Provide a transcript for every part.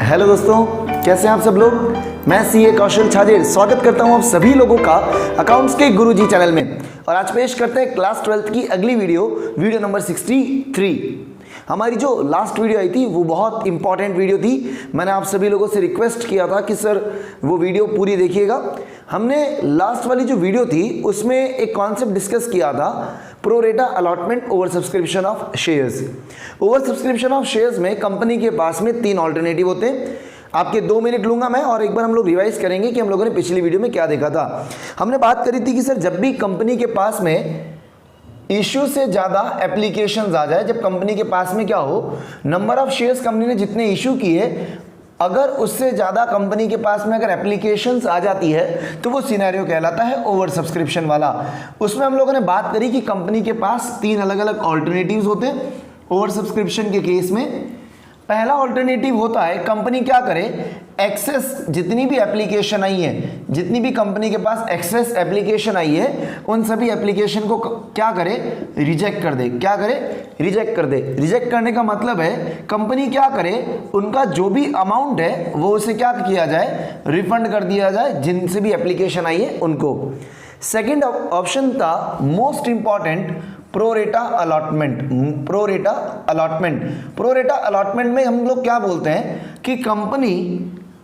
Hello दोस्तों, कैसे हैं आप सब लोग। मैं सीए कौशल छाजेड़ स्वागत करता हूं आप सभी लोगों का अकाउंट्स के गुरुजी चैनल में। और आज पेश करते हैं क्लास 12th की अगली वीडियो नंबर 63। हमारी जो लास्ट वीडियो आई थी वो बहुत इंपॉर्टेंट वीडियो थी। मैंने आप सभी लोगों से रिक्वेस्ट किया था कि सर वो वीडियो पूरी देखिएगा। हमने लास्ट वाली जो वीडियो थी उसमें एक कॉन्सेप्ट डिस्कस किया था, pro rata allotment over subscription of shares. Over subscription of shares में कंपनी के पास में 3 ऑल्टरनेटिव होते हैं। आपके 2 मिनट लूंगा मैं और एक बार हम लोग रिवाइज करेंगे कि हम लोगों ने पिछली वीडियो में क्या देखा था। हमने बात करी थी कि सर जब भी कंपनी के पास में इश्यू से ज़्यादा एप्लीकेशंस आ जाए, जब कंपनी के पास में क्या हो, नंबर ऑफ शेयर्स कंपनी ने जितने इशू किए, अगर उससे ज़्यादा कंपनी के पास में अगर एप्लीकेशंस आ जाती है तो वो सिनेरियो कहलाता है ओवर सब्सक्रिप्शन वाला। उसमें हम लोगों ने बात करी कि कंपनी के पास 3 अलग अलग ऑल्टरनेटिव्स होते हैं ओवर सब्सक्रिप्शन के केस में। पहला ऑल्टरनेटिव होता है कंपनी क्या करे, एक्सेस जितनी भी एप्लीकेशन आई है, जितनी भी कंपनी के पास एक्सेस एप्लीकेशन आई है, उन सभी एप्लीकेशन को क्या करे, रिजेक्ट कर दे। क्या करे, रिजेक्ट कर दे। रिजेक्ट करने का मतलब है कंपनी क्या करे, उनका जो भी अमाउंट है वो उसे क्या किया जाए, रिफंड कर दिया जाए जिनसे भी एप्लीकेशन आई है उनको। सेकेंड ऑप्शन था most important, pro rata allotment. Pro rata allotment, pro rata allotment में हम लोग क्या बोलते हैं कि company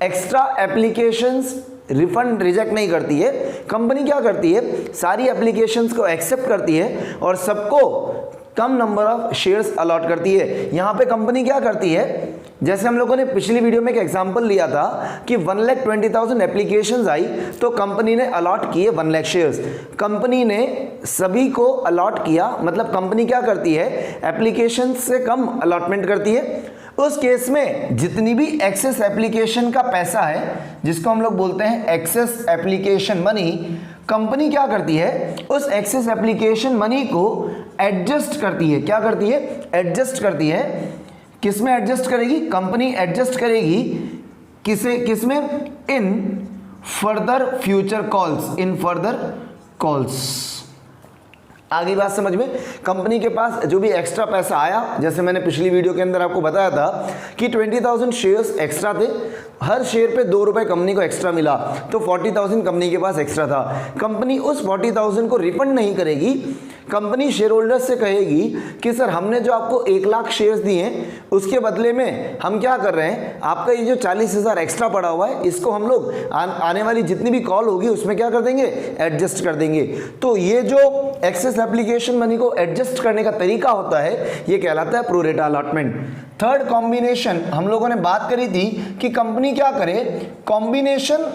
extra applications refund reject नहीं करती है। कंपनी क्या करती है, सारी एप्लीकेशंस को एक्सेप्ट करती है और सबको कम नंबर ऑफ शेयर्स अलॉट करती है। यहाँ पे कंपनी क्या करती है, जैसे हम लोगों ने पिछली वीडियो में एक एग्जांपल लिया था कि 1,20,000 एप्लीकेशंस आई तो कंपनी ने अलॉट किए 1 लाख शेयर्स। कंपनी ने सभी को अलॉट किया, मतलब कंपनी क्या करती है, एप्लीकेशंस से कम अलॉटमेंट करती है। उस केस में जितनी भी एक्सेस एप्लीकेशन का पैसा है, जिसको हम लोग बोलते हैं एक्सेस एप्लीकेशन मनी, कंपनी क्या करती है, उस एक्सेस एप्लीकेशन मनी को एडजस्ट करती है। क्या करती है, एडजस्ट करती है। किसमें एडजस्ट करेगी, कंपनी एडजस्ट करेगी किसमें, in further future calls, in further calls. आगे बात समझ में, कंपनी के पास जो भी एक्स्ट्रा पैसा आया, जैसे मैंने पिछली वीडियो के अंदर आपको बताया था कि 20,000 शेयर्स एक्स्ट्रा थे, हर शेयर पे 2 रुपए कंपनी को एक्स्ट्रा मिला, तो 40,000 कंपनी के पास एक्स्ट्रा था। कंपनी उस 40,000 को रिफंड नहीं करेगी। कंपनी शेयर होल्डर्स से कहेगी कि सर हमने जो आपको 1 लाख शेयर्स दिए उसके बदले में हम क्या कर रहे हैं, आपका ये जो 40,000 एक्स्ट्रा पड़ा हुआ है इसको हम लोग आने वाली जितनी भी कॉल होगी उसमें क्या कर देंगे, एडजस्ट कर देंगे। तो ये जो एक्सेस एप्लीकेशन मनी को एडजस्ट करने का तरीका होता है ये कहलाता है pro rata allotment. Third combination हम लोगों ने बात करी थी कि कंपनी क्या करे, कॉम्बिनेशन।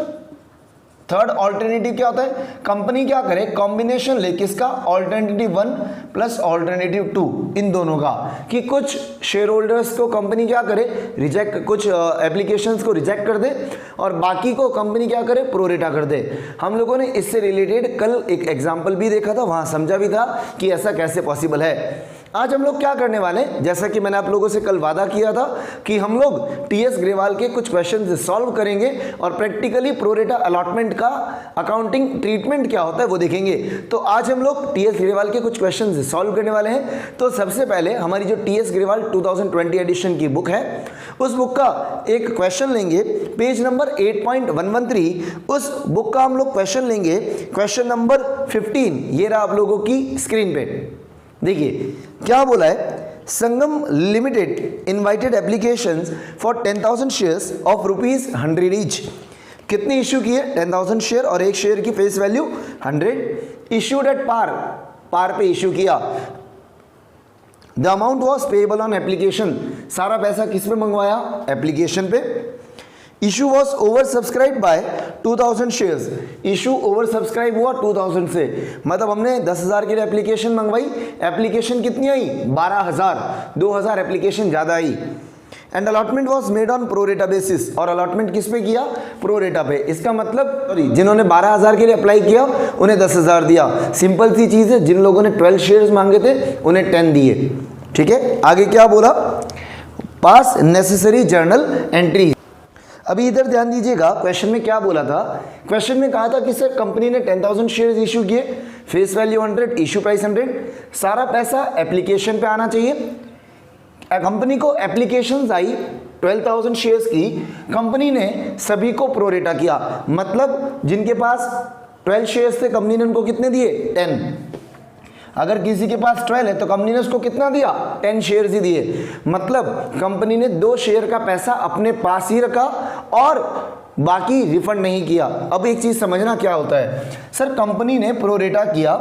थर्ड ऑल्टरनेटिव क्या होता है, कंपनी क्या करे, कॉम्बिनेशन ले किसका, ऑल्टरनेटिव 1 प्लस ऑल्टरनेटिव 2, इन दोनों का, कि कुछ शेयर होल्डर्स को कंपनी क्या करे, रिजेक्ट, कुछ एप्लीकेशंस को रिजेक्ट कर दे और बाकी को कंपनी क्या करे, प्रो रेटा कर दे। हम लोगों ने इससे रिलेटेड कल एक एग्जाम्पल भी देखा था, वहां समझा भी था कि ऐसा कैसे पॉसिबल है। आज हम लोग क्या करने वाले हैं, जैसा कि मैंने आप लोगों से कल वादा किया था कि हम लोग टीएस ग्रेवाल के कुछ क्वेश्चन सॉल्व करेंगे और प्रैक्टिकली प्रो रेटा अलॉटमेंट का अकाउंटिंग ट्रीटमेंट क्या होता है वो देखेंगे। तो आज हम लोग टीएस ग्रेवाल के कुछ क्वेश्चन सॉल्व करने वाले हैं। तो सबसे पहले हमारी जो टीएस ग्रेवाल 2020 एडिशन की बुक है, उस बुक का एक क्वेश्चन लेंगे, पेज नंबर 8.113, उस बुक का हम लोग क्वेश्चन लेंगे, क्वेश्चन नंबर 15। ये रहा आप लोगों की स्क्रीन पे, देखिए क्या बोला है। Sangam limited invited applications for 10,000 shares of ₹100 each. कितनी इश्यू की है, 10,000 शेयर और एक शेयर की face value 100। Issued at par, par पे इश्यू किया। The amount was payable on application, सारा पैसा किस पे मंगवाया, एप्लीकेशन पे। Issue was over subscribe by 2,000 shares, issue over subscribe हुआ 2,000 से, मतलब हमने 10,000 के लिए एप्लीकेशन मंगवाई, एप्लीकेशन कितनी आई, 12,000, 2,000 एप्लीकेशन ज़्यादा आई। And allotment was made on pro rata basis, और अलॉटमेंट किस पे किया, प्रो रेटा पे। इसका मतलब जिन्होंने 12,000 के लिए अप्लाई किया उन्हें 10,000 दिया। सिंपल सी चीज़ है, जिन लोगों ने 12 शेयर्स मांगे थे उन्हें 10 दिए। ठीक है, आगे क्या बोला, पास नेसेसरी जर्नल एंट्री। अभी इधर ध्यान दीजिएगा, क्वेश्चन में क्या बोला था, क्वेश्चन में कहा था कि सर कंपनी ने 10,000 शेयर्स इशू किए, फेस वैल्यू 100, इशू प्राइस 100, सारा पैसा एप्लीकेशन पे आना चाहिए। कंपनी को एप्लीकेशंस आई 12,000 शेयर्स की कंपनी ने सभी को प्रोरेटा किया, मतलब जिनके पास 12 शेयर्स थे कंपनी ने उनको कितने दिए 10। अगर किसी के पास 12 है तो कंपनी ने उसको कितना दिया 10 शेयर्स ही दिए, मतलब कंपनी ने 2 शेयर का पैसा अपने पास ही रखा और बाकी रिफंड नहीं किया। अब एक चीज समझना क्या होता है सर, कंपनी ने प्रोरेटा किया,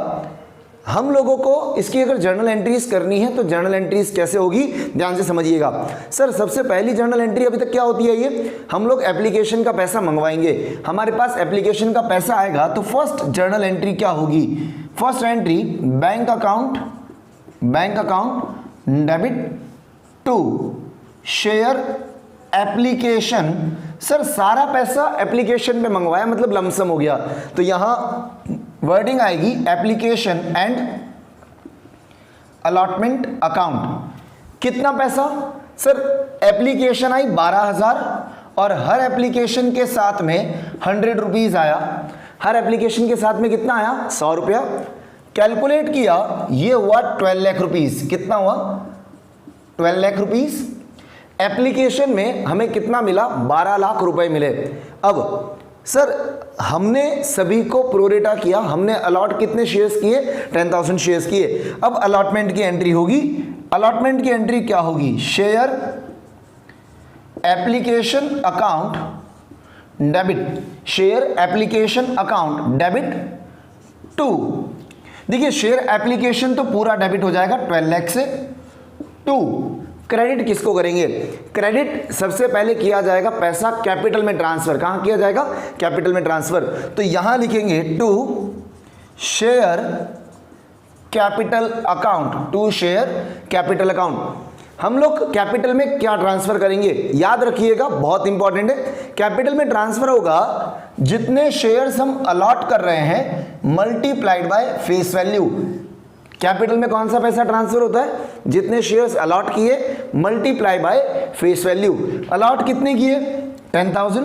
हम लोगों को इसकी अगर जर्नल एंट्रीज करनी है तो जर्नल एंट्रीज कैसे होगी ध्यान से समझिएगा। सर सबसे पहली जर्नल एंट्री अभी तक क्या होती है, ये हम लोग एप्लीकेशन का पैसा मंगवाएंगे, हमारे पास एप्लीकेशन का पैसा आएगा तो फर्स्ट जर्नल एंट्री क्या होगी, first entry bank account debit to share application. Sir सारा पैसा एप्लीकेशन पे मंगवाया मतलब लमसम हो गया, तो यहां वर्डिंग आएगी एप्लीकेशन एंड अलॉटमेंट अकाउंट। कितना पैसा सर, एप्लीकेशन आई 12,000 और हर एप्लीकेशन के साथ में 100 रुपीज आया, हर एप्लीकेशन के साथ में कितना आया 100 रुपया। कैलकुलेट किया ये हुआ 12 लाख रुपीज, कितना हुआ 12 लाख रुपीज। एप्लीकेशन में हमें कितना मिला 12 लाख रुपए मिले। अब सर हमने सभी को प्रोरेटा किया, हमने अलॉट कितने शेयर्स किए 10,000 शेयर्स किए। अब अलॉटमेंट की एंट्री होगी, अलॉटमेंट की एंट्री क्या होगी, share application account debit, share application account debit to, देखिए शेयर एप्लीकेशन तो पूरा डेबिट हो जाएगा 12 लाख से, टू क्रेडिट किसको करेंगे, क्रेडिट सबसे पहले किया जाएगा पैसा कैपिटल में ट्रांसफर, कहां किया जाएगा कैपिटल में ट्रांसफर, तो यहां लिखेंगे to share capital account, to share capital account. हम लोग कैपिटल में क्या ट्रांसफर करेंगे याद रखिएगा, बहुत इंपॉर्टेंट है। कैपिटल में ट्रांसफर होगा जितने शेयर्स हम अलॉट कर रहे हैं multiplied by face value. Capital में कौन सा पैसा ट्रांसफर होता है, जितने शेयर्स अलॉट किए multiply by face value. Allot कितने किए 10,000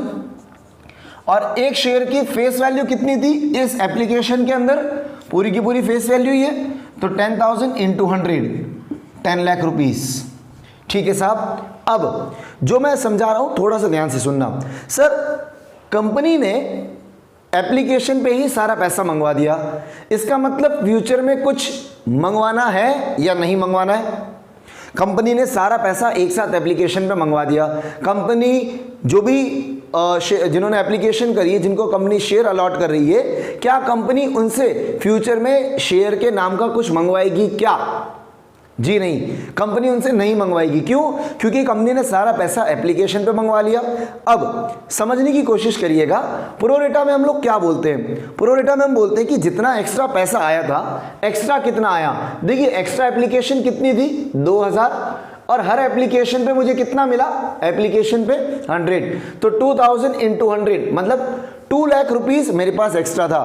और एक शेयर की फेस वैल्यू कितनी थी इस एप्लीकेशन के अंदर, पूरी की पूरी फेस वैल्यू ये, तो 10,000 इंटू 100 10 लाख रुपीस। ठीक है साहब, अब जो मैं समझा रहा हूं थोड़ा सा ध्यान से सुनना। सर कंपनी ने एप्लीकेशन पे ही सारा पैसा मंगवा दिया, इसका मतलब फ्यूचर में कुछ मंगवाना है या नहीं मंगवाना है। कंपनी ने सारा पैसा एक साथ एप्लीकेशन पे मंगवा दिया, कंपनी जो भी जिन्होंने एप्लीकेशन करी है, जिनको कंपनी शेयर अलॉट कर रही है, क्या कंपनी उनसे फ्यूचर में शेयर के नाम का कुछ मंगवाएगी क्या, जी नहीं, कंपनी उनसे नहीं मंगवाएगी। क्यों, क्योंकि कंपनी ने सारा पैसा एप्लीकेशन पे मंगवा लिया। अब समझने की कोशिश करिएगा, प्रोरेटा में हम लोग क्या बोलते हैं, प्रोरेटा में हम बोलते हैं कि जितना एक्स्ट्रा पैसा आया था, एक्स्ट्रा कितना आया, देखिए एक्स्ट्रा एप्लीकेशन कितनी थी 2,000 और हर एप्लीकेशन पे मुझे कितना मिला, एप्लीकेशन पे 100, तो 2,000 इंटू 100 मतलब 2 लाख रुपीस मेरे पास एक्स्ट्रा था।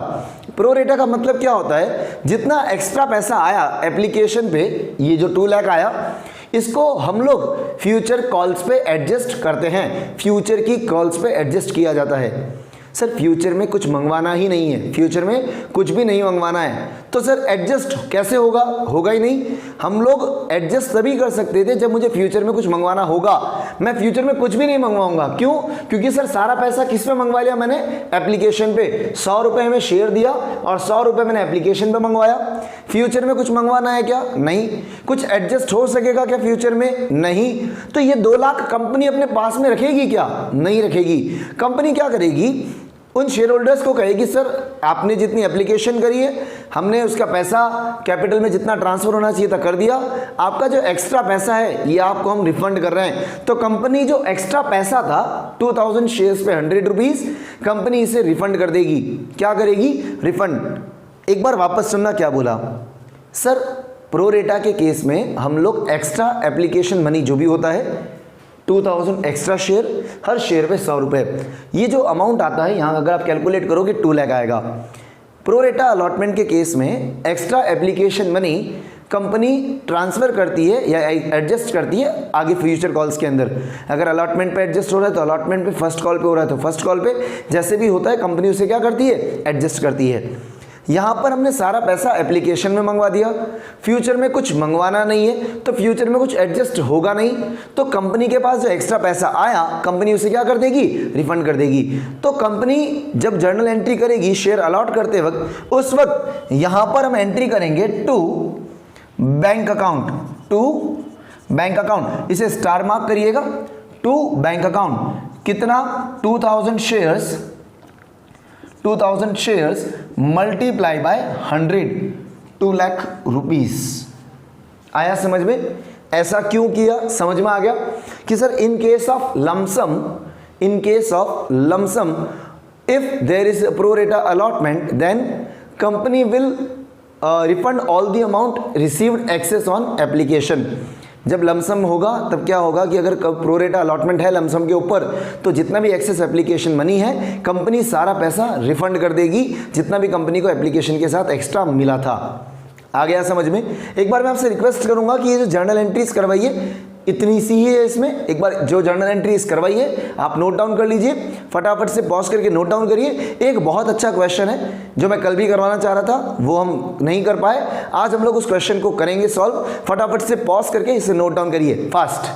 प्रोरेटा का मतलब क्या होता है, जितना एक्स्ट्रा पैसा आया एप्लीकेशन पे, ये जो 2 लाख आया, इसको हम लोग फ्यूचर कॉल्स पे एडजस्ट करते हैं, फ्यूचर की कॉल्स पे एडजस्ट किया जाता है। सर फ्यूचर में कुछ मंगवाना ही नहीं है, फ्यूचर में कुछ भी नहीं मंगवाना है, तो सर एडजस्ट कैसे होगा, होगा ही नहीं। हम लोग एडजस्ट तभी कर सकते थे जब मुझे फ्यूचर में कुछ मंगवाना होगा, मैं फ्यूचर में कुछ भी नहीं मंगवाऊंगा। क्यों, क्योंकि सर सारा पैसा किस पे मंगवा लिया मैंने, एप्लीकेशन पे। 100 रुपए हमें शेयर दिया और 100 रुपए मैंने एप्लीकेशन पे मंगवाया। फ्यूचर में कुछ मंगवाना है क्या, नहीं। कुछ एडजस्ट हो सकेगा क्या फ्यूचर में, नहीं। तो ये 2 लाख कंपनी अपने पास में रखेगी क्या, नहीं रखेगी। कंपनी क्या करेगी, उन शेयर होल्डर्स को कहेगी सर आपने जितनी एप्लीकेशन करी है, हमने उसका पैसा कैपिटल में जितना ट्रांसफर होना चाहिए था कर दिया, आपका जो एक्स्ट्रा पैसा है ये आपको हम रिफंड कर रहे हैं। तो कंपनी जो एक्स्ट्रा पैसा था 2,000 शेयर्स पे 100 रुपीज, कंपनी इसे रिफंड कर देगी। क्या करेगी, रिफंड। एक बार वापस सुनना क्या बोला सर, प्रोरेटा के केस में हम लोग एक्स्ट्रा एप्लीकेशन मनी जो भी होता है 2,000 एक्स्ट्रा शेयर, हर शेयर पे 100 रुपए, ये जो अमाउंट आता है यहाँ अगर आप कैलकुलेट करोगे 2 लाख आएगा। प्रोरेटा अलॉटमेंट के केस में extra application money company transfer करती है या एडजस्ट करती है आगे फ्यूचर कॉल्स के अंदर। अगर अलॉटमेंट पे एडजस्ट हो रहा है तो अलॉटमेंट पे, फर्स्ट कॉल पे हो रहा है तो फर्स्ट कॉल पे, जैसे भी होता है कंपनी उसे क्या करती है, एडजस्ट करती है। यहाँ पर हमने सारा पैसा एप्लीकेशन में मंगवा दिया, फ्यूचर में कुछ मंगवाना नहीं है तो फ्यूचर में कुछ एडजस्ट होगा नहीं, तो कंपनी के पास जो एक्स्ट्रा पैसा आया कंपनी उसे क्या कर देगी, रिफंड कर देगी। तो कंपनी जब जर्नल एंट्री करेगी शेयर अलॉट करते वक्त, उस वक्त यहाँ पर हम एंट्री करेंगे to bank account, to bank account, इसे स्टार मार्क करिएगा, टू बैंक अकाउंट। कितना, 2000 shares multiply by 100, 2 lakh rupees. आया समझ में? ऐसा क्यों किया, समझ में आ गया कि sir in case of lump sum if there is pro rata allotment then company will refund all the amount received excess on application. जब लमसम होगा तब क्या होगा कि अगर प्रो रेटा अलॉटमेंट है लमसम के ऊपर तो जितना भी एक्सेस एप्लीकेशन मनी है कंपनी सारा पैसा रिफंड कर देगी, जितना भी कंपनी को एप्लीकेशन के साथ एक्स्ट्रा मिला था। आ गया समझ में? एक बार मैं आपसे रिक्वेस्ट करूंगा कि ये जो जर्नल एंट्रीज करवाइए, इतनी सी ही है इसमें, एक बार जो जर्नल एंट्रीज करवाइए आप नोट डाउन कर लीजिए, फटाफट से पॉज करके नोट डाउन करिए। एक बहुत अच्छा क्वेश्चन है जो मैं कल भी करवाना चाह रहा था, वो हम नहीं कर पाए, आज हम लोग उस क्वेश्चन को करेंगे सॉल्व। फटाफट से पॉज करके इसे नोट डाउन करिए फास्ट।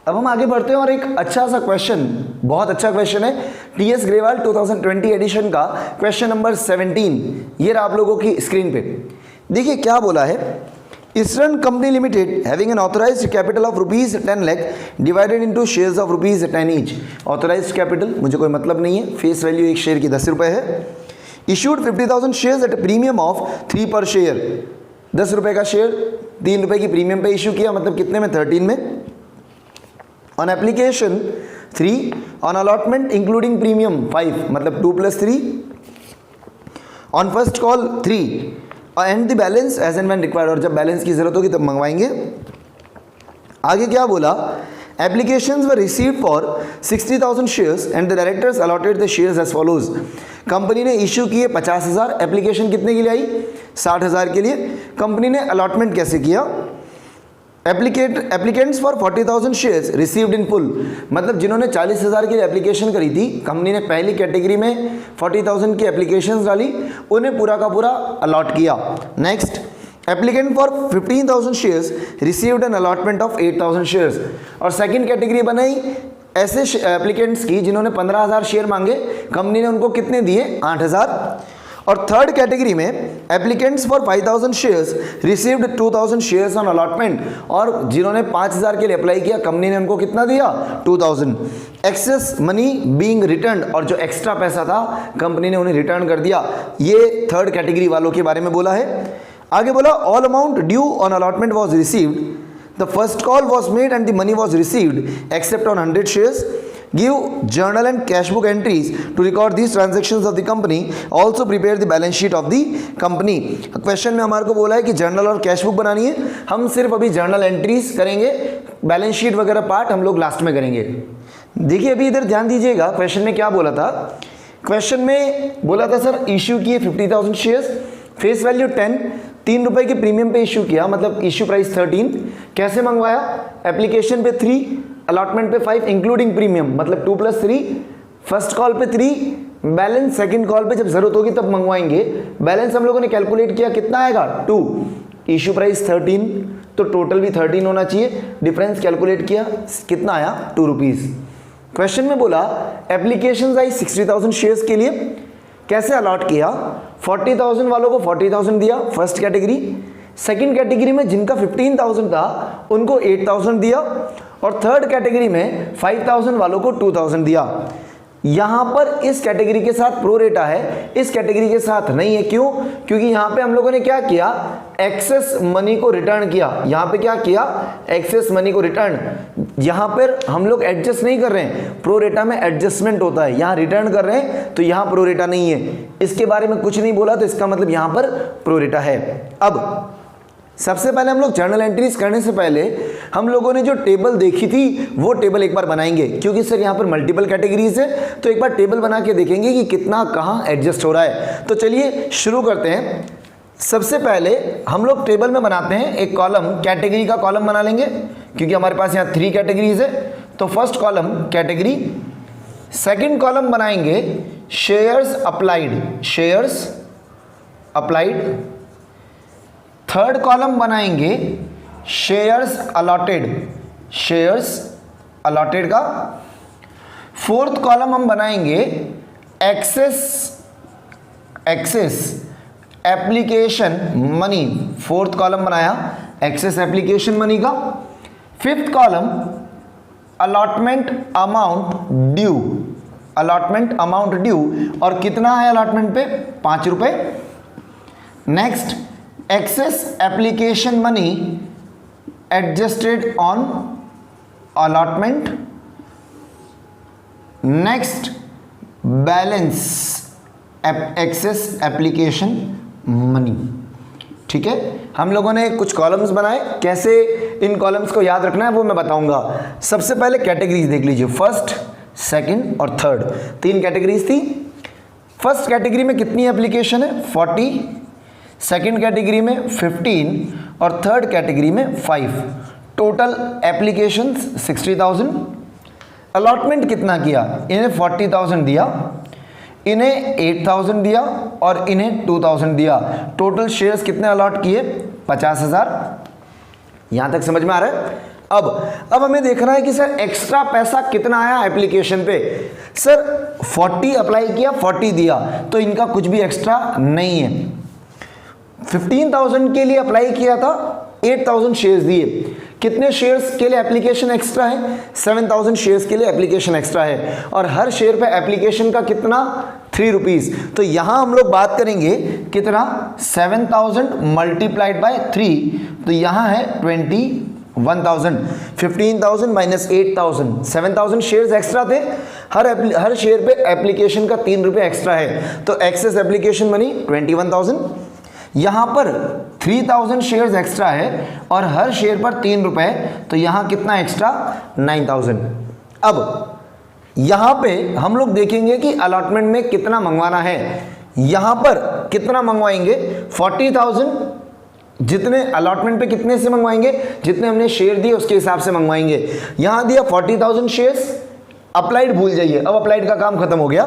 अब हम आगे बढ़ते हैं और एक अच्छा सा क्वेश्चन, बहुत अच्छा क्वेश्चन है, टीएस ग्रेवाल 2020 एडिशन का क्वेश्चन नंबर 17। ये रहा आप लोगों की स्क्रीन पे। देखिए क्या बोला है, eastern company limited having an authorised capital of rupees 10 lakh divided into shares of rupees 10 each. Authorised capital मुझे कोई मतलब नहीं है, फेस वैल्यू एक शेयर की 10 रुपये है। Issued 50,000 shares at premium of 3 पर शेयर, 10 रुपये का शेयर 3 रुपये की प्रीमियम पे इशू किया, मतलब कितने में, 13 में। On application 3, on allotment including premium 5, मतलब 2 + 3, on first call 3 and the balance as and when required, और जब बैलेंस की जरूरत होगी तब मंगवाएंगे। आगे क्या बोला, applications were received for 60,000 shares and the directors allotted the shares as follows. Company ने इश्यू किए 50,000, एप्लीकेशन कितने के लिए आई, 60,000 के लिए। कंपनी ने अलॉटमेंट कैसे किया, applicants for 40,000 shares received in full, मतलब जिन्होंने 40,000 की एप्लीकेशन करी थी, कंपनी ने पहली कैटेगरी में 40,000 की एप्लीकेशंस डाली, उन्हें पूरा का पूरा अलॉट किया। Next, applicant for 15,000 shares received an allotment of 8,000 shares, और सेकंड कैटेगरी बनाई ऐसे एप्लीकेंट्स की जिन्होंने 15,000 शेयर मांगे, कंपनी ने उनको कितने दिए, 8,000। और थर्ड कैटेगरी में applicants for 5,000 shares received 2,000 shares on allotment, और जिन्होंने 5,000 के लिए अप्लाई किया कंपनी ने उनको कितना दिया, 2,000। एक्सेस मनी बीइंग रिटर्न, और जो एक्स्ट्रा पैसा था कंपनी ने उन्हें रिटर्न कर दिया। ये थर्ड कैटेगरी वालों के बारे में बोला है। आगे बोला, all amount due on allotment was received, the first call was made and the money was received except on 100 shares. Give journal and cash book entries to record these transactions of the company. Also prepare the balance sheet of the company. Question में हमारे को बोला है कि journal और cash book बनानी है, हम सिर्फ अभी जर्नल एंट्रीज करेंगे, बैलेंस शीट वगैरह पार्ट हम लोग लास्ट में करेंगे। देखिए अभी इधर ध्यान दीजिएगा, क्वेश्चन में क्या बोला था, क्वेश्चन में बोला था सर इश्यू किए 50,000 शेयर्स, फेस वैल्यू 10, 3 रुपये के प्रीमियम पे इशू किया, मतलब इशू प्राइस 13। कैसे मंगवाया, एप्लीकेशन पे 3, अलॉटमेंट पे 5 इंक्लूडिंग प्रीमियम, मतलब 2 + 3, फर्स्ट कॉल पे 3, बैलेंस सेकंड कॉल पे जब जरूरत होगी तब मंगवाएंगे। बैलेंस हम लोगों ने कैलकुलेट किया, कितना आएगा, 2, इशू प्राइस 13, तो टोटल भी 13 होना चाहिए, डिफरेंस कैलकुलेट किया, कितना आया, 2 रुपीज़। क्वेश्चन में बोला एप्लीकेशन आई 60,000 शेयर्स के लिए, कैसे अलॉट किया, 40,000 वालों को 40,000 दिया फर्स्ट कैटेगरी, सेकंड कैटेगरी में जिनका 15,000 था उनको 8,000 दिया, और थर्ड कैटेगरी में 5,000 वालों को 2,000 दिया। यहां पर इस कैटेगरी के साथ प्रो रेटा है, इस कैटेगरी के साथ नहीं है। क्यों, क्योंकि यहां पे हम लोगों ने क्या किया, एक्सेस मनी को रिटर्न किया। यहां पे क्या किया, एक्सेस मनी को रिटर्न। यहां पर हम लोग एडजस्ट नहीं कर रहे हैं, प्रो रेटा में एडजस्टमेंट होता है, यहां रिटर्न कर रहे हैं तो यहां प्रो रेटा नहीं है। इसके बारे में कुछ नहीं बोला तो इसका मतलब यहां पर प्रो रेटा है। अब सबसे पहले हम लोग जर्नल एंट्रीज करने से पहले हम लोगों ने जो टेबल देखी थी वो टेबल एक बार बनाएंगे, क्योंकि सर यहाँ पर मल्टीपल कैटेगरीज है, तो एक बार टेबल बना के देखेंगे कि कितना कहाँ एडजस्ट हो रहा है। तो चलिए शुरू करते हैं। सबसे पहले हम लोग टेबल में बनाते हैं एक कॉलम, कैटेगरी का कॉलम बना लेंगे, क्योंकि हमारे पास यहाँ 3 कैटेगरीज है। तो first column category, second column बनाएंगे shares applied, shares applied. Third column बनाएंगे शेयर्स अलॉटेड, शेयर्स अलॉटेड का। फोर्थ कॉलम हम बनाएंगे excess, excess application money, fourth column बनाया एक्सेस एप्लीकेशन मनी का। Fifth column allotment amount due, allotment amount due, और कितना है अलॉटमेंट पे 5 रुपए। Next excess application money adjusted on allotment. Next balance excess application money. ठीक है, हम लोगों ने कुछ कॉलम्स बनाए, कैसे इन कॉलम्स को याद रखना है वो मैं बताऊंगा। सबसे पहले कैटेगरीज देख लीजिए, फर्स्ट, सेकंड और थर्ड, 3 कैटेगरीज थी। फर्स्ट कैटेगरी में कितनी एप्लीकेशन है 40, सेकंड कैटेगरी में 15 और थर्ड कैटेगरी में 5। Total applications 60,000। अलॉटमेंट कितना किया, इन्हें 40,000 दिया, इन्हें 8,000 दिया और इन्हें 2,000 दिया। टोटल शेयर्स कितने अलॉट किए 50,000। यहां तक समझ में आ रहा है। अब हमें देखना है कि सर एक्स्ट्रा पैसा कितना आया एप्लीकेशन पे। सर 40 अप्लाई किया, 40 दिया, तो इनका कुछ भी एक्स्ट्रा नहीं है। 15,000 के लिए अप्लाई किया था, 8,000 शेयर्स दिए। कितने शेयर्स के लिए एप्लीकेशन एक्स्ट्रा है 7,000 शेयर्स के लिए एप्लीकेशन एक्स्ट्रा है, और हर शेयर पे एप्लीकेशन का कितना 3 रुपीज। तो यहां हम लोग बात करेंगे कितना 7,000 मल्टीप्लाइड बाय 3, तो यहां है 21,000। 15,000 माइनस 8,000, 7,000 शेयर्स एक्स्ट्रा थे, हर शेयर पे एप्लीकेशन का 3 रुपये एक्स्ट्रा है, तो एक्सेस एप्लीकेशन मनी 21,000। यहां पर 3,000 शेयर्स एक्स्ट्रा है और हर शेयर पर 3 रुपए, तो यहां कितना एक्स्ट्रा 9,000। अब यहां पे हम लोग देखेंगे कि अलॉटमेंट में कितना मंगवाना है। यहां पर कितना मंगवाएंगे 40,000, जितने अलॉटमेंट पे कितने से मंगवाएंगे, जितने हमने शेयर दिए उसके हिसाब से मंगवाएंगे। यहां दिया 40,000 शेयर्स, अप्लाइड भूल जाइए, अब अप्लाइड का काम खत्म हो गया।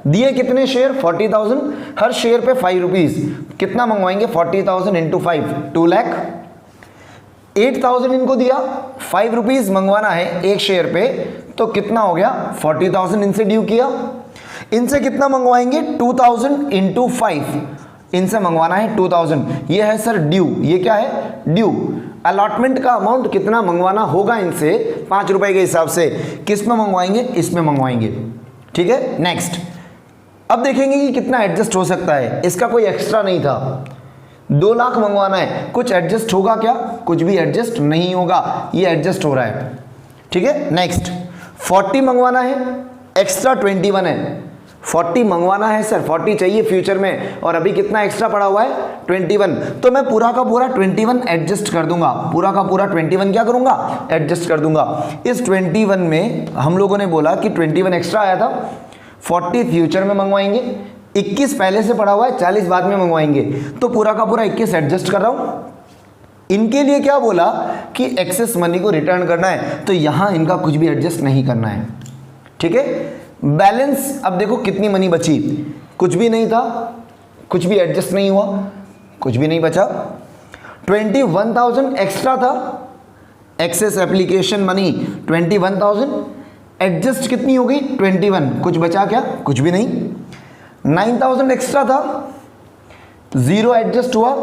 दिए कितने शेयर 40,000, हर शेयर पे 5 रुपीज, कितना मंगवाएंगे 40,000 इंटू 5 2 लाख। 8,000 इनको दिया, 5 रुपीज मंगवाना है एक शेयर पे, तो कितना हो गया 40,000 इनसे ड्यू किया। इनसे कितना मंगवाएंगे 2,000 इंटू 5, इनसे मंगवाना है 2,000। ये है सर ड्यू, ये क्या है ड्यू। अलॉटमेंट का अमाउंट कितना मंगवाना होगा इनसे 5 रुपए के हिसाब से, किस में मंगवाएंगे, इसमें मंगवाएंगे। ठीक है, नेक्स्ट अब देखेंगे कि कितना एडजस्ट हो सकता है। इसका कोई एक्स्ट्रा नहीं था, 2 लाख मंगवाना है, कुछ एडजस्ट होगा क्या, कुछ भी एडजस्ट नहीं होगा, ये एडजस्ट हो रहा है। ठीक है, नेक्स्ट 40 मंगवाना है, एक्स्ट्रा 21 है। 40 मंगवाना है सर, 40 चाहिए फ्यूचर में, और अभी कितना एक्स्ट्रा पड़ा हुआ है 21, तो मैं पूरा का पूरा 21 एडजस्ट कर दूंगा, पूरा का पूरा 21 क्या करूंगा एडजस्ट कर दूंगा। इस 21 में हम लोगों ने बोला कि 21 एक्स्ट्रा आया था, 40 फ्यूचर में मंगवाएंगे, 21 पहले से पड़ा हुआ है, 40 बाद में मंगवाएंगे, तो पूरा का पूरा 21 एडजस्ट कर रहा हूं। इनके लिए क्या बोला कि एक्सेस मनी को रिटर्न करना है, तो यहां इनका कुछ भी एडजस्ट नहीं करना है। ठीक है, बैलेंस अब देखो कितनी मनी बची, कुछ भी नहीं था, कुछ भी एडजस्ट नहीं हुआ, कुछ भी नहीं बचा। 21,000 एक्स्ट्रा था, एक्सेस एप्लीकेशन मनी 21,000, एडजस्ट कितनी हो गई 21, कुछ बचा क्या, कुछ भी नहीं। 9,000 एक्स्ट्रा था, 0 एडजस्ट हुआ,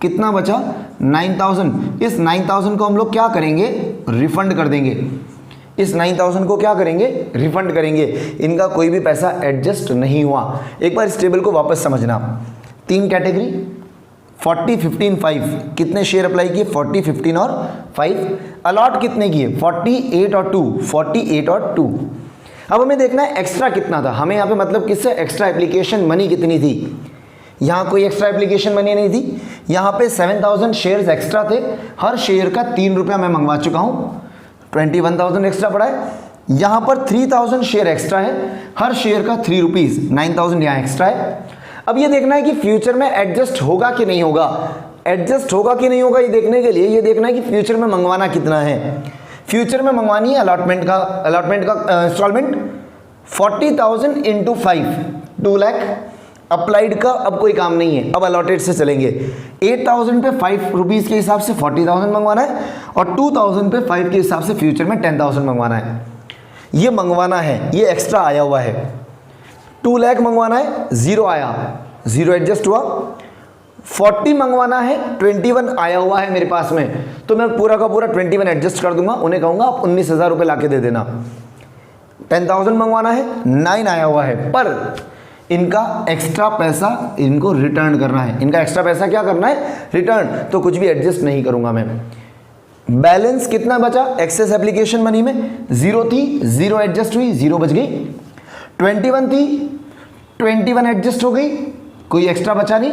कितना बचा 9,000। इस 9,000 को हम लोग क्या करेंगे रिफंड कर देंगे, इस 9,000 को क्या करेंगे रिफंड करेंगे। इनका कोई भी पैसा एडजस्ट नहीं हुआ। एक बार इस टेबल को वापस समझना, 3 कैटेगरी 40, 15, 5, कितने शेयर अप्लाई किए 40, 15 और 5। अलॉट कितने किए 48 और 2, 48 और 2। अब हमें देखना है एक्स्ट्रा कितना था, हमें यहाँ पे मतलब किससे एक्स्ट्रा एप्लीकेशन मनी कितनी थी। यहाँ कोई एक्स्ट्रा एप्लीकेशन मनी नहीं थी, यहाँ पे 7,000 शेयर्स एक्स्ट्रा थे, हर शेयर का 3 रुपया मैं मंगवा चुका हूँ, 21,000 एक्स्ट्रा पड़ा है। यहाँ पर 3,000 शेयर एक्स्ट्रा है, हर शेयर का 3 रुपीज, 9,000 यहाँ एक्स्ट्रा है। अब ये देखना है कि फ्यूचर में एडजस्ट होगा कि नहीं होगा, एडजस्ट होगा कि नहीं होगा ये देखने के लिए ये देखना है कि फ्यूचर में मंगवाना कितना है। फ्यूचर में मंगवानी है अलॉटमेंट का इंस्टॉलमेंट 40,000 इंटू 5, 2 लाख। अप्लाइड का अब कोई काम नहीं है, अब अलॉटेड से चलेंगे। 8,000 पे 5 रुपीज़ के हिसाब से 40,000 मंगवाना है और 2,000 पे 5 के हिसाब से फ्यूचर में 10,000 मंगवाना है। ये मंगवाना है, ये एक्स्ट्रा आया हुआ है। 2 लाख मंगवाना है, 0 आया, 0 एडजस्ट हुआ। 40 मंगवाना है, 21 आया हुआ है मेरे पास में, तो मैं पूरा का पूरा 21 एडजस्ट कर दूंगा। उन्हें कहूँगा आप 19,000 रुपये ला के दे देना। 10,000 मंगवाना है, 9 आया हुआ है, पर इनका एक्स्ट्रा पैसा इनको रिटर्न करना है। इनका एक्स्ट्रा पैसा क्या करना है? रिटर्न। तो कुछ भी एडजस्ट नहीं करूंगा मैं। बैलेंस कितना बचा एक्सेस एप्लीकेशन मनी में? 0 थी, 0 एडजस्ट हुई, 0 बच गई। 21 थी, 21 एडजस्ट हो गई, कोई एक्स्ट्रा बचा नहीं।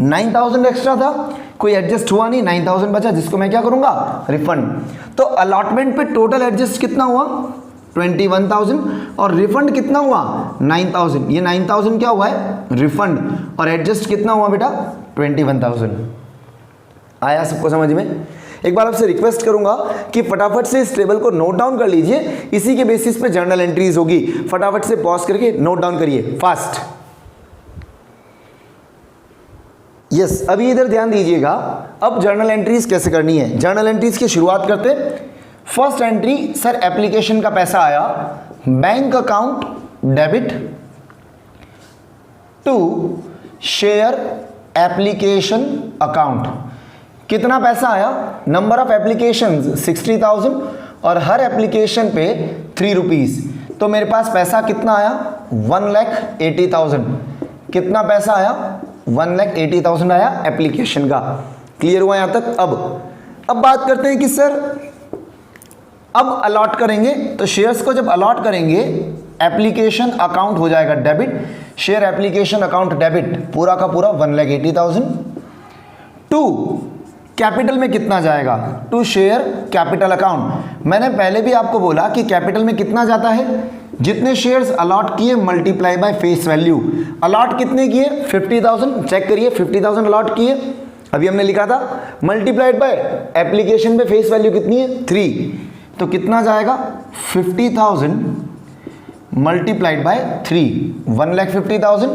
9,000 एक्स्ट्रा था, कोई एडजस्ट हुआ नहीं, 9,000 बचा, जिसको मैं क्या करूंगा? रिफंड। तो अलॉटमेंट पे टोटल एडजस्ट कितना हुआ? 21,000 और रिफंड कितना हुआ? 9,000। ये 9,000 क्या हुआ है? रिफंड। और एडजस्ट कितना हुआ बेटा? 21,000। आया सबको समझ में? एक बार आपसे रिक्वेस्ट करूंगा कि फटाफट से इस टेबल को नोट डाउन कर लीजिए, इसी के बेसिस पे जर्नल एंट्रीज होगी। फटाफट से पॉज करके नोट डाउन करिए फास्ट। यस, अभी इधर ध्यान दीजिएगा। अब जर्नल एंट्रीज कैसे करनी है? जर्नल एंट्रीज की शुरुआत करते हैं। फर्स्ट एंट्री, सर एप्लीकेशन का पैसा आया, bank account debit to share application account. कितना पैसा आया? नंबर ऑफ एप्लीकेशंस 60,000 और हर एप्लीकेशन पे 3 रुपीज़। तो मेरे पास पैसा कितना आया? 1,80,000। कितना पैसा आया? 1,80,000 आया एप्लीकेशन का। क्लियर हुआ यहाँ तक? अब बात करते हैं कि सर अब अलॉट करेंगे, तो शेयर्स को जब अलॉट करेंगे एप्लीकेशन अकाउंट हो जाएगा debit. Share application account debit, पूरा का पूरा 1,80,000। टू कैपिटल में कितना जाएगा? To share capital account. मैंने पहले भी आपको बोला कि कैपिटल में कितना जाता है? जितने शेयर्स अलॉट किए multiply by face value. Allot कितने किए? 50,000। चेक करिए, 50,000 अलॉट किए, अभी हमने लिखा था, मल्टीप्लाइड बाय एप्लीकेशन पे फेस वैल्यू कितनी है? 3। तो कितना जाएगा? 50,000 मल्टीप्लाइड बाय 3, 1,50,000।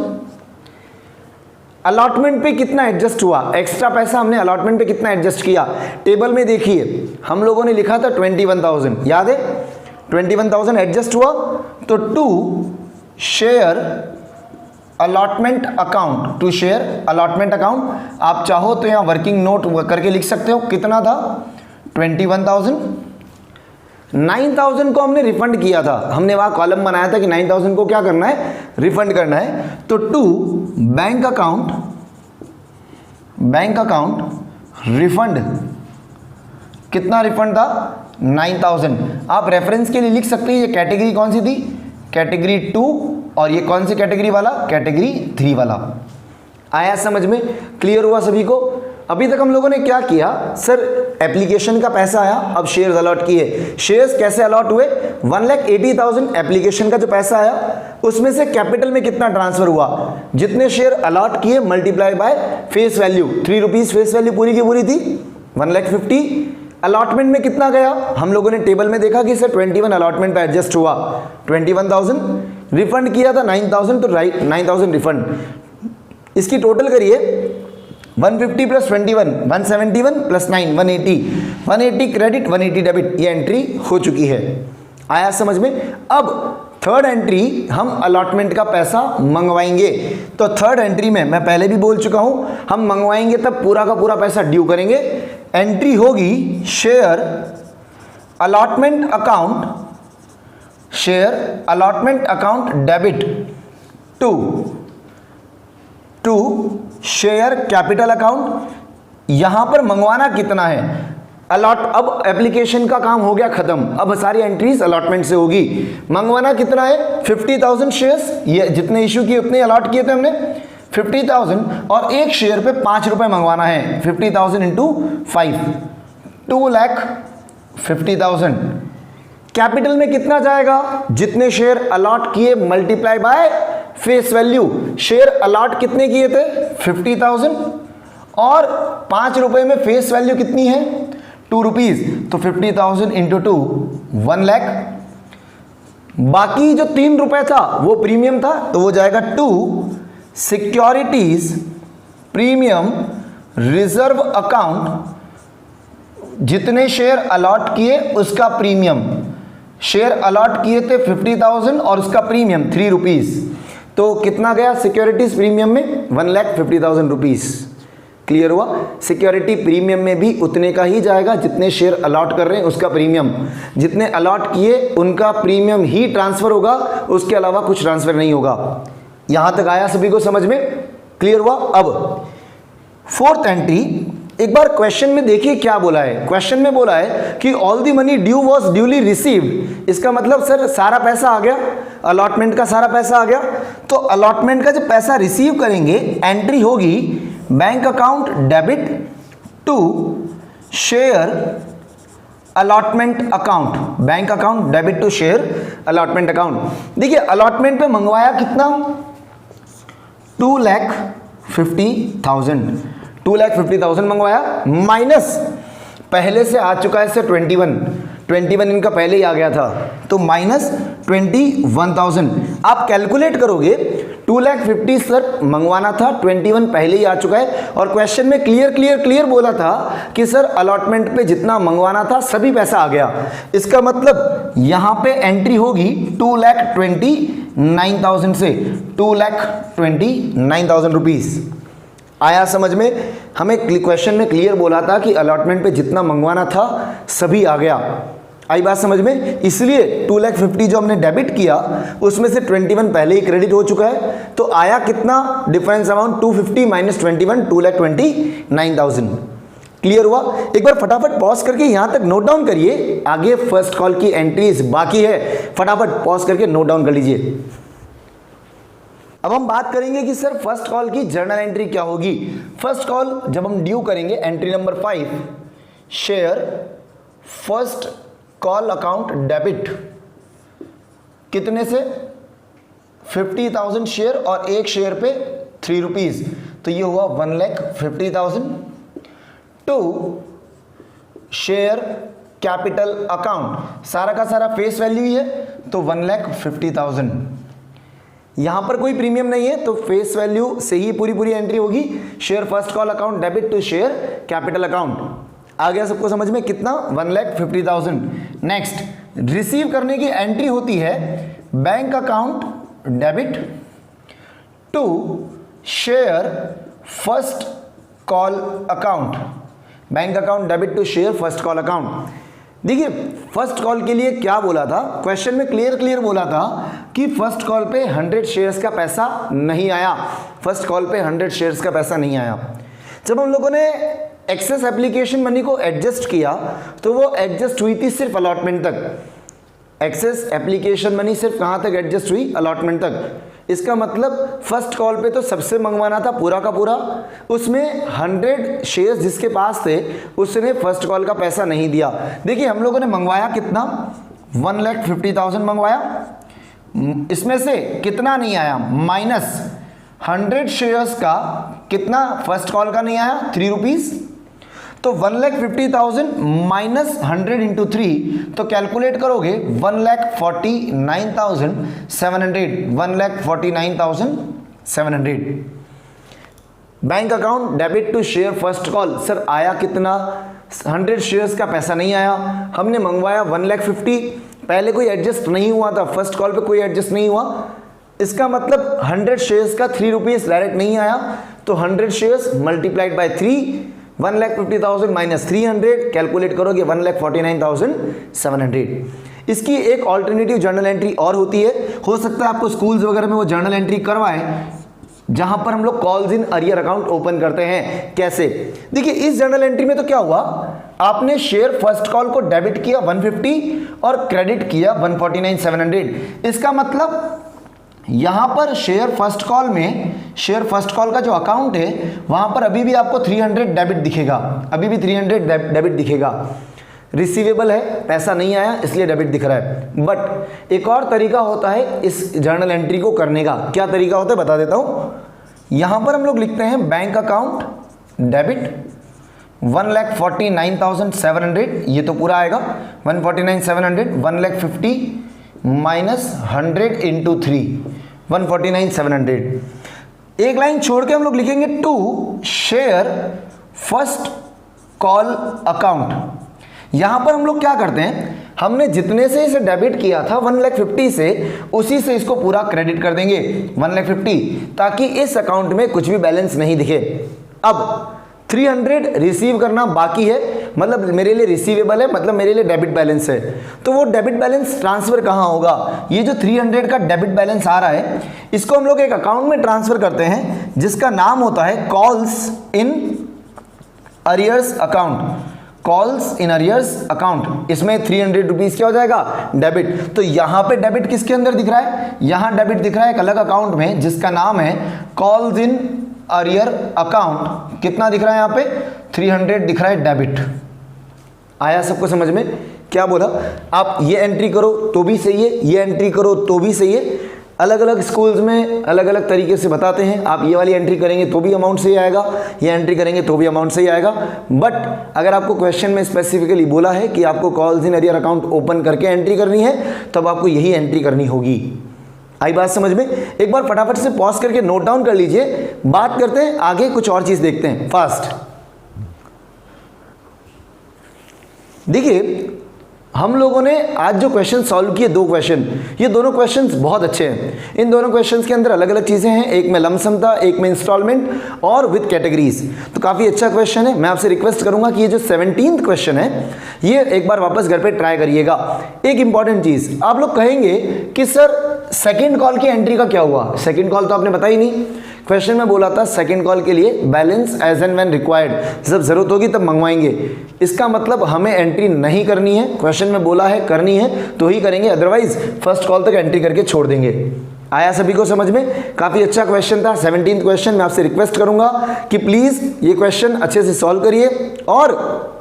अलॉटमेंट पे कितना एडजस्ट हुआ? एक्स्ट्रा पैसा हमने अलॉटमेंट पे कितना एडजस्ट किया? टेबल में देखिए, हम लोगों ने लिखा था 21,000, याद है? 21,000 एडजस्ट हुआ, तो to share allotment account, to share allotment account. आप चाहो तो यहाँ वर्किंग नोट करके लिख सकते हो। कितना था? 21,000। 9,000 को हमने रिफंड किया था, हमने वहाँ कॉलम बनाया था कि 9,000 को क्या करना है? रिफंड करना है। तो टू बैंक अकाउंट रिफंड। कितना रिफंड था? 9,000। आप रेफरेंस के लिए लिख सकते हैं ये कैटेगरी कौन सी थी? कैटेगरी 2। और ये कौन सी कैटेगरी वाला? कैटेगरी 3 वाला। आया समझ में? क्लियर हुआ सभी को? अभी तक हम लोगों ने क्या किया? सर एप्लीकेशन का पैसा आया, अब शेयर्स अलॉट किए। शेयर्स कैसे अलॉट हुए? 1,80,000 एप्लीकेशन का जो पैसा आया, उसमें से कैपिटल में कितना ट्रांसफर हुआ? जितने शेयर अलॉट किए multiply by face value. 3 rupees face value पूरी की पूरी थी, 1,50,000। अलॉटमेंट में कितना गया? हम लोगों ने टेबल में देखा कि सर 21 अलॉटमेंट पे एडजस्ट हुआ, 21,000। रिफंड किया था 9,000, तो राइट 9,000 रिफंड। इसकी टोटल करिए, 150 प्लस 21, 171 प्लस 9, 180। 180 credit, 180 debit. ये एंट्री हो चुकी है। आया समझ में? अब थर्ड एंट्री हम अलॉटमेंट का पैसा मंगवाएंगे। तो थर्ड एंट्री में मैं पहले भी बोल चुका हूं, हम मंगवाएंगे तब पूरा का पूरा पैसा ड्यू करेंगे। एंट्री होगी share allotment account, share allotment account debit to share capital account. यहां पर मंगवाना कितना है? अलॉट। अब एप्लीकेशन का काम हो गया खत्म, अब सारी एंट्रीज अलॉटमेंट से होगी। मंगवाना कितना है? 50,000 शेयर्स। ये जितने इशू किए उतने अलॉट किए थे हमने, 50,000। और एक शेयर पे 5 रुपए मंगवाना है। 50,000 इंटू 5, 2,50,000। कैपिटल में कितना जाएगा? जितने शेयर अलॉट किए multiply by face value. Share allot कितने किए थे? 50,000। और 5 रुपए में फेस वैल्यू कितनी है? 2 रुपीज। तो 50,000 इंटू 2, 1 लाख। बाकी जो 3 रुपए था वो प्रीमियम था, तो वो जाएगा to securities premium reserve account, जितने शेयर अलॉट किए उसका प्रीमियम, शेयर अलॉट किए थे 50,000 और उसका प्रीमियम 3 रुपीज, तो कितना गया सिक्योरिटीज प्रीमियम में 1,50,000 रुपीज। क्लियर हुआ? सिक्योरिटी प्रीमियम में भी उतने का ही जाएगा जितने शेयर अलॉट कर रहे हैं उसका प्रीमियम, जितने अलॉट किए उनका प्रीमियम ही ट्रांसफर होगा, उसके अलावा कुछ ट्रांसफर नहीं होगा। यहां तक आया सभी को समझ में? क्लियर हुआ? अब फोर्थ एंट्री, एक बार क्वेश्चन में देखिए क्या बोला है। क्वेश्चन में बोला है कि all the money due was duly received. इसका मतलब सर सारा पैसा आ गया, अलॉटमेंट का सारा पैसा आ गया। तो अलॉटमेंट का जब पैसा रिसीव करेंगे एंट्री होगी bank account debit to share allotment account, bank account debit to share allotment account. देखिए अलॉटमेंट पे मंगवाया कितना 2,50,000, 2,50,000 मंगवाया, माइनस पहले से आ चुका है सर 21 इनका पहले ही आ गया था, तो माइनस 21,000। आप कैलकुलेट करोगे 2,50,000 सर मंगवाना था, 21 पहले ही आ चुका है, और क्वेश्चन में क्लियर बोला था कि सर अलॉटमेंट पे जितना मंगवाना था सभी पैसा आ गया। इसका मतलब यहां पे एंट्री होगी 2,29,000 से 2,29,000 रुपीज। आया समझ में? हमें क्वेश्चन में क्लियर बोला था कि अलॉटमेंट पे जितना मंगवाना था सभी आ गया। आई बात समझ में? इसलिए 2,50,000 जो हमने डेबिट किया उसमें से 21 पहले ही क्रेडिट हो चुका है, तो आया कितना डिफरेंस अमाउंट 250 माइनस 21, 2,29,000। क्लियर हुआ? एक बार फटाफट पॉज करके यहां तक नोट डाउन करिए, आगे फर्स्ट कॉल की एंट्रीज बाकी है, फटाफट पॉज करके नोट डाउन कर लीजिए। अब हम बात करेंगे कि सर फर्स्ट कॉल की जर्नल एंट्री क्या होगी। फर्स्ट कॉल जब हम ड्यू करेंगे, entry number 5, share first call account debit, कितने से 50,000 शेयर और एक शेयर पे 3 रुपीज, तो ये हुआ 1,50,000 टू शेयर कैपिटल अकाउंट, सारा का सारा फेस वैल्यू ही है, तो 1,50,000। यहां पर कोई प्रीमियम नहीं है तो फेस वैल्यू से ही पूरी एंट्री होगी। Share first call account debit to share capital account. आ गया सबको समझ में? कितना 1,50,000। नेक्स्ट रिसीव करने की एंट्री होती है bank account debit to share first call account, bank account debit to share first call account. देखिए फर्स्ट कॉल के लिए क्या बोला था, क्वेश्चन में क्लियर बोला था कि फर्स्ट कॉल पे 100 शेयर्स का पैसा नहीं आया, फर्स्ट कॉल पे 100 शेयर्स का पैसा नहीं आया। जब हम लोगों ने एक्सेस एप्लीकेशन मनी को एडजस्ट किया तो वो एडजस्ट हुई थी सिर्फ अलॉटमेंट तक। एक्सेस एप्लीकेशन मनी सिर्फ कहां तक एडजस्ट हुई? अलॉटमेंट तक। इसका मतलब फर्स्ट कॉल पे तो सबसे मंगवाना था पूरा का पूरा, उसमें 100 शेयर्स जिसके पास थे उसने फर्स्ट कॉल का पैसा नहीं दिया। देखिए हम लोगों ने मंगवाया कितना 1,50,000 मंगवाया, इसमें से कितना नहीं आया माइनस 100 शेयर्स का कितना फर्स्ट कॉल का नहीं आया 3 रुपीज, तो 1,50,000 माइनस 100 इंटू 3, तो कैलकुलेट करोगे 1,49,700, 1,49,700। Bank account debit to share first call, sir आया कितना 100 शेयर्स का पैसा नहीं आया, हमने मंगवाया 1,50,000, पहले कोई एडजस्ट नहीं हुआ था, फर्स्ट कॉल पे कोई एडजस्ट नहीं हुआ। इसका मतलब 100 शेयर्स का 3 रुपीज डायरेक्ट नहीं आया, तो 100 shares multiplied by 3, 1,50,000 minus 300, calculate करोगे 1,49,700। इसकी एक ऑल्टरनेटिव जर्नल एंट्री और होती है, हो सकता है आपको स्कूल्स वगैरह में वो जर्नल एंट्री करवाएं जहां पर हम लोग calls in arrear account open करते हैं। कैसे? देखिए इस जर्नल एंट्री में तो क्या हुआ, आपने शेयर फर्स्ट कॉल को डेबिट किया 150 और क्रेडिट किया 149,700। इसका मतलब यहां पर शेयर फर्स्ट कॉल में, शेयर फर्स्ट कॉल का जो अकाउंट है वहां पर अभी भी आपको 300 डेबिट दिखेगा, अभी भी 300 डेबिट दिखेगा। रिसीवेबल है, पैसा नहीं आया इसलिए डेबिट दिख रहा है। बट एक और तरीका होता है इस जर्नल एंट्री को करने का। क्या तरीका होता है बता देता हूं। यहां पर हम लोग लिखते हैं बैंक अकाउंट डेबिट 1,49,700, ये तो पूरा आएगा 1,49,700, 1,50,000 माइनस 100 इंटू 3, 149,700। एक लाइन छोड़ के हम लोग लिखेंगे to share first call account. यहां पर हम लोग क्या करते हैं, हमने जितने से इसे डेबिट किया था 1,50,000 से, उसी से इसको पूरा क्रेडिट कर देंगे 1,50,000, ताकि इस अकाउंट में कुछ भी बैलेंस नहीं दिखे। अब 300 रिसीव करना बाकी है, मतलब मेरे लिए रिसीवेबल है, मतलब मेरे लिए डेबिट बैलेंस है। तो वो डेबिट बैलेंस ट्रांसफर कहाँ होगा, ये जो 300 का डेबिट बैलेंस आ रहा है, इसको हम लोग एक अकाउंट में ट्रांसफर करते हैं जिसका नाम होता है calls in arrears account. Calls in arrears account, इसमें 300 रुपीज क्या हो जाएगा, डेबिट। तो यहां पे डेबिट किसके अंदर दिख रहा है, यहां डेबिट दिख रहा है एक अलग अकाउंट में जिसका नाम है कॉल्स इन अरियर अकाउंट। कितना दिख रहा है यहां पे, 300 दिख रहा है डेबिट। आया सबको समझ में, क्या बोला, आप ये एंट्री करो तो भी सही है, ये एंट्री करो तो भी सही है। अलग अलग स्कूल्स में अलग अलग तरीके से बताते हैं, आप ये वाली एंट्री करेंगे तो भी अमाउंट सही आएगा, ये एंट्री करेंगे तो भी अमाउंट सही आएगा। बट अगर आपको क्वेश्चन में स्पेसिफिकली बोला है कि आपको calls in arrear account open करके एंट्री करनी है, तब आपको यही एंट्री करनी होगी। आई बात समझ में, एक बार फटाफट से पॉज करके नोट डाउन कर लीजिए, बात करते हैं आगे, कुछ और चीज देखते हैं फास्ट। देखिए हम लोगों ने आज जो क्वेश्चन सॉल्व किए, दो क्वेश्चन, ये दोनों क्वेश्चंस बहुत अच्छे हैं। इन दोनों क्वेश्चंस के अंदर अलग अलग चीजें हैं, एक में लमसम था, एक में इंस्टॉलमेंट और विद कैटेगरीज। तो काफी अच्छा क्वेश्चन है। मैं आपसे रिक्वेस्ट करूंगा कि ये जो 17th क्वेश्चन है, ये एक बार वापस घर पे ट्राई करिएगा। एक इंपॉर्टेंट चीज, आप लोग कहेंगे कि सर सेकेंड कॉल की एंट्री का क्या हुआ, सेकेंड कॉल तो आपने बताई नहीं। क्वेश्चन में बोला था सेकंड कॉल के लिए balance as and when required, जब जरूरत होगी तब मंगवाएंगे। इसका मतलब हमें एंट्री नहीं करनी है, क्वेश्चन में बोला है करनी है तो ही करेंगे, अदरवाइज फर्स्ट कॉल तक एंट्री करके छोड़ देंगे। आया सभी को समझ में, काफी अच्छा क्वेश्चन था 17th क्वेश्चन। मैं आपसे रिक्वेस्ट करूंगा कि प्लीज ये क्वेश्चन अच्छे से सॉल्व करिए, और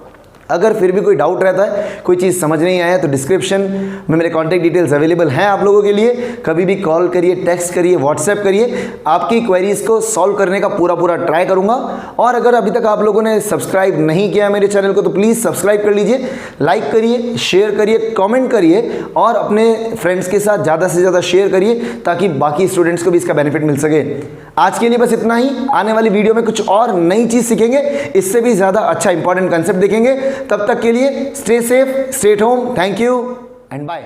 अगर फिर भी कोई डाउट रहता है, कोई चीज़ समझ नहीं आया, तो डिस्क्रिप्शन में मेरे कॉन्टैक्ट डिटेल्स अवेलेबल हैं आप लोगों के लिए। कभी भी कॉल करिए, टेक्स्ट करिए, व्हाट्सएप करिए, आपकी क्वेरीज को सॉल्व करने का पूरा ट्राई करूंगा। और अगर अभी तक आप लोगों ने सब्सक्राइब नहीं किया मेरे चैनल को, तो प्लीज़ सब्सक्राइब कर लीजिए, लाइक करिए, शेयर करिए, कॉमेंट करिए, और अपने फ्रेंड्स के साथ ज़्यादा से ज़्यादा शेयर करिए ताकि बाकी स्टूडेंट्स को भी इसका बेनिफिट मिल सके। आज के लिए बस इतना ही। आने वाली वीडियो में कुछ और नई चीज़ सीखेंगे, इससे भी ज़्यादा अच्छा इंपॉर्टेंट कंसेप्ट देखेंगे। तब तक के लिए stay safe, stay at home, thank you and bye.